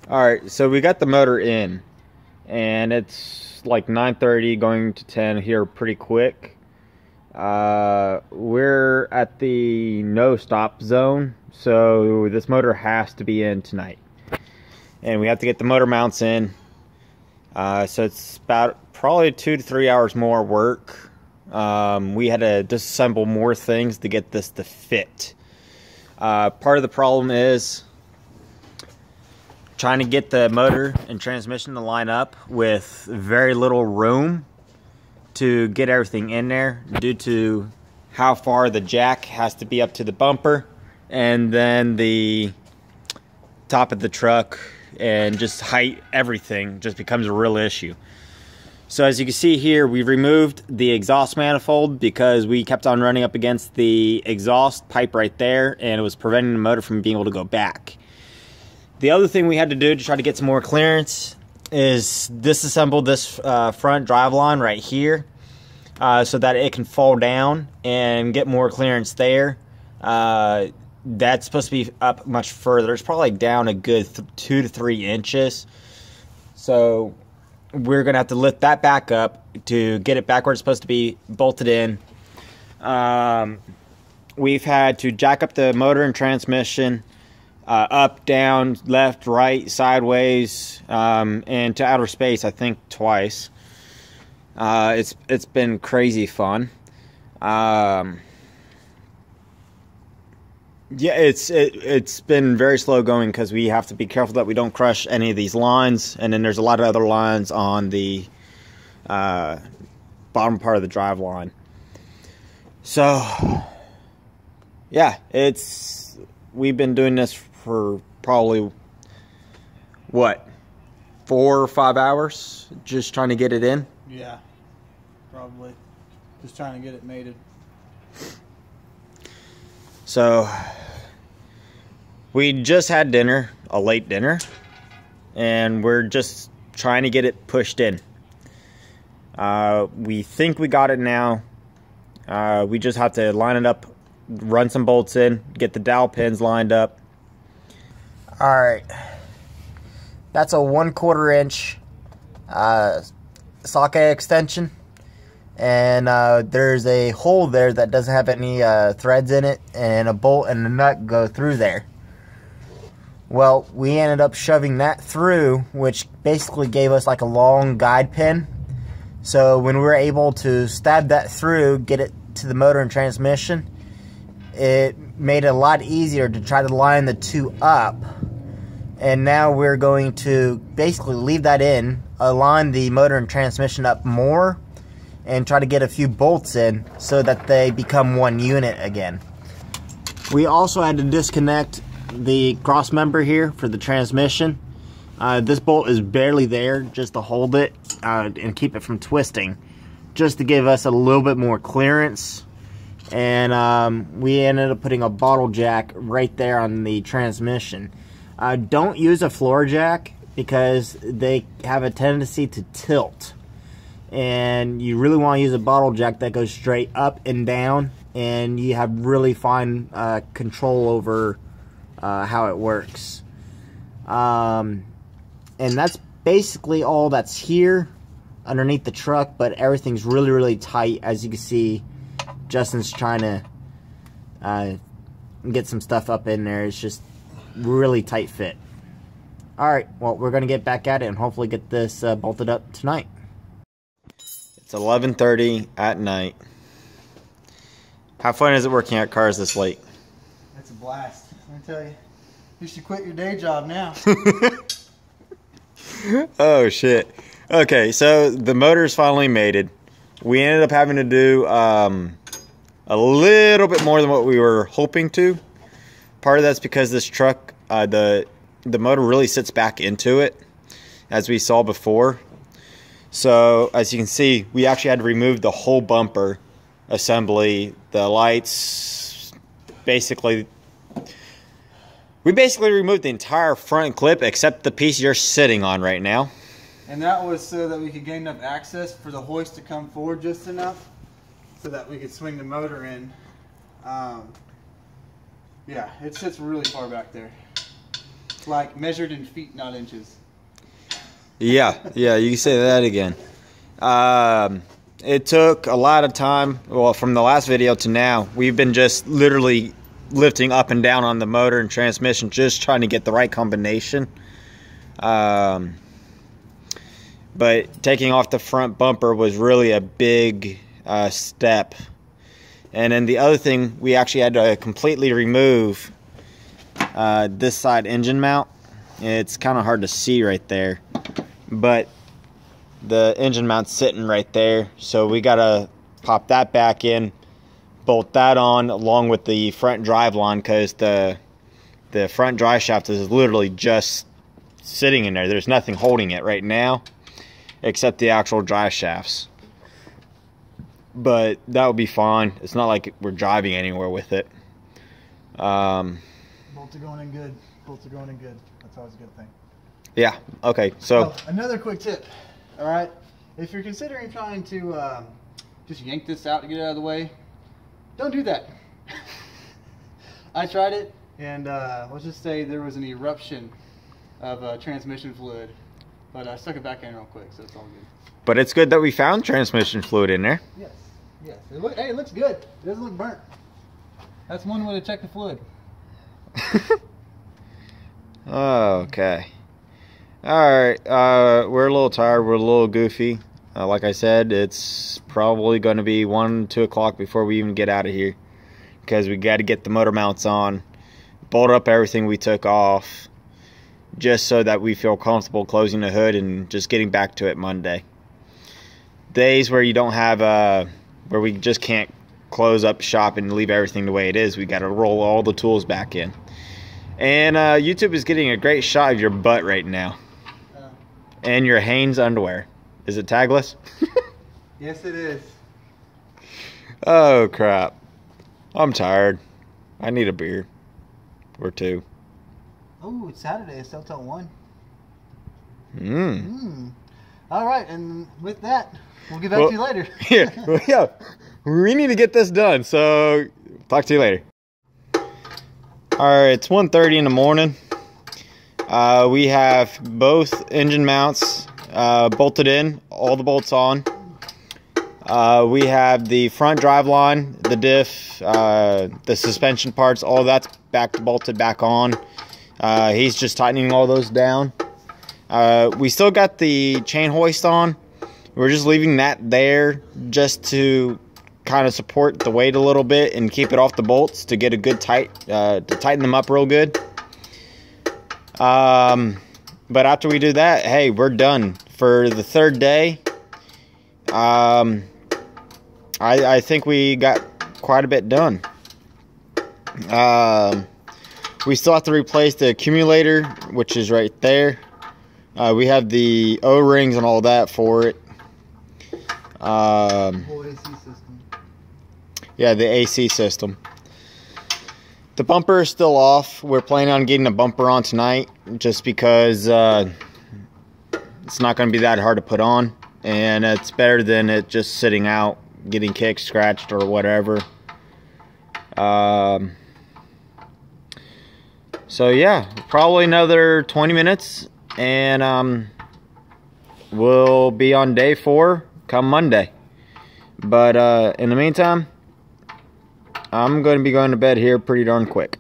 Alright, so we got the motor in, and it's like 9:30 going to 10 here pretty quick. We're at the no stop zone, so this motor has to be in tonight. And we have to get the motor mounts in. So it's about probably 2 to 3 hours more work. We had to disassemble more things to get this to fit. Part of the problem is trying to get the motor and transmission to line up with very little room to get everything in there due to how far the jack has to be up to the bumper and then the top of the truck, and just height, everything just becomes a real issue. So as you can see here, we've removed the exhaust manifold because we kept on running up against the exhaust pipe right there, and it was preventing the motor from being able to go back. The other thing we had to do to try to get some more clearance is disassemble this front driveline right here so that it can fall down and get more clearance there. That's supposed to be up much further. It's probably down a good 2 to 3 inches. So we're going to have to lift that back up to get it back where it's supposed to be bolted in. We've had to jack up the motor and transmission up, down, left, right, sideways, and to outer space, I think twice. It's been crazy fun. Yeah, it's been very slow going because we have to be careful that we don't crush any of these lines, and then there's a lot of other lines on the bottom part of the drive line. So yeah, we've been doing this for probably what, 4 or 5 hours just trying to get it in. Yeah, probably just trying to get it mated. So we just had dinner, a late dinner, and we're just trying to get it pushed in. We think we got it now. We just have to line it up, run some bolts in, get the dowel pins lined up. Alright, that's a 1/4 inch socket extension. And there's a hole there that doesn't have any threads in it, and a bolt and a nut go through there. Well, we ended up shoving that through, which basically gave us like a long guide pin. So when we were able to stab that through, get it to the motor and transmission, it made it a lot easier to try to line the two up. And now we're going to basically leave that in, align the motor and transmission up more, and try to get a few bolts in so that they become one unit again. We also had to disconnect the cross member here for the transmission. This bolt is barely there just to hold it and keep it from twisting, just to give us a little bit more clearance. And we ended up putting a bottle jack right there on the transmission. Don't use a floor jack because they have a tendency to tilt. And you really want to use a bottle jack that goes straight up and down, and you have really fine control over how it works. And that's basically all that's here underneath the truck, but everything's really tight. As you can see, Justin's trying to get some stuff up in there. It's just really tight fit. Alright, well, we're going to get back at it and hopefully get this bolted up tonight. It's 11:30 at night. How fun is it working at cars this late? It's a blast. Let me tell you. You should quit your day job now. Oh shit. Okay, so the motor's finally mated. We ended up having to do a little bit more than what we were hoping to. Part of that's because this truck, the motor really sits back into it, as we saw before. So as you can see, we actually had to remove the whole bumper assembly, the lights, basically. We basically removed the entire front clip except the piece you're sitting on right now. And that was so that we could gain enough access for the hoist to come forward just enough so that we could swing the motor in. Yeah, it sits really far back there. Like measured in feet, not inches. Yeah, you can say that again. It took a lot of time. Well, from the last video to now, we've been just literally lifting up and down on the motor and transmission, just trying to get the right combination. But taking off the front bumper was really a big step. And then the other thing, we actually had to completely remove this side engine mount. It's kind of hard to see right there, but the engine mount's sitting right there, so we gotta pop that back in, bolt that on along with the front drive line, because the front drive shaft is literally just sitting in there. There's nothing holding it right now except the actual drive shafts, but that would be fine. It's not like we're driving anywhere with it. Bolts are going in good. Bolts are going in good. That's always a good thing. Yeah, okay, so oh, another quick tip. All right, if you're considering trying to just yank this out to get it out of the way, don't do that. I tried it, and let's just say there was an eruption of transmission fluid, but I stuck it back in real quick, so it's all good. but it's good that we found transmission fluid in there. Yes, yes. Hey, it looks good. It doesn't look burnt. That's one way to check the fluid. Okay. Alright, we're a little tired, we're a little goofy. Like I said, it's probably going to be 1, 2 o'clock before we even get out of here, because we got to get the motor mounts on, bolt up everything we took off, just so that we feel comfortable closing the hood and just getting back to it Monday. Days where you don't have, where we just can't close up shop and leave everything the way it is, we got to roll all the tools back in. And YouTube is getting a great shot of your butt right now. And your Hanes underwear. Is it tagless? Yes, it is. Oh, crap. I'm tired. I need a beer. Or 2. Oh, it's Saturday. It's still till 1. All right, and with that, we'll get back to you later. Yeah, we need to get this done, so talk to you later. Alright, it's 1:30 in the morning. We have both engine mounts bolted in, all the bolts on. We have the front drive line, the diff, the suspension parts, all that's bolted back on. He's just tightening all those down. We still got the chain hoist on. We're just leaving that there just to kind of support the weight a little bit and keep it off the bolts to get a good to tighten them up real good. But after we do that, hey, we're done for the 3rd day. I think we got quite a bit done. We still have to replace the accumulator, which is right there. We have the O-rings and all that for it. Whole AC system. Yeah, the AC system. The bumper is still off. We're planning on getting a bumper on tonight, just because it's not going to be that hard to put on, and it's better than it just sitting out, getting kicked, scratched, or whatever. So yeah, probably another 20 minutes, and we'll be on day 4 come Monday. But in the meantime, I'm going to be going to bed here pretty darn quick.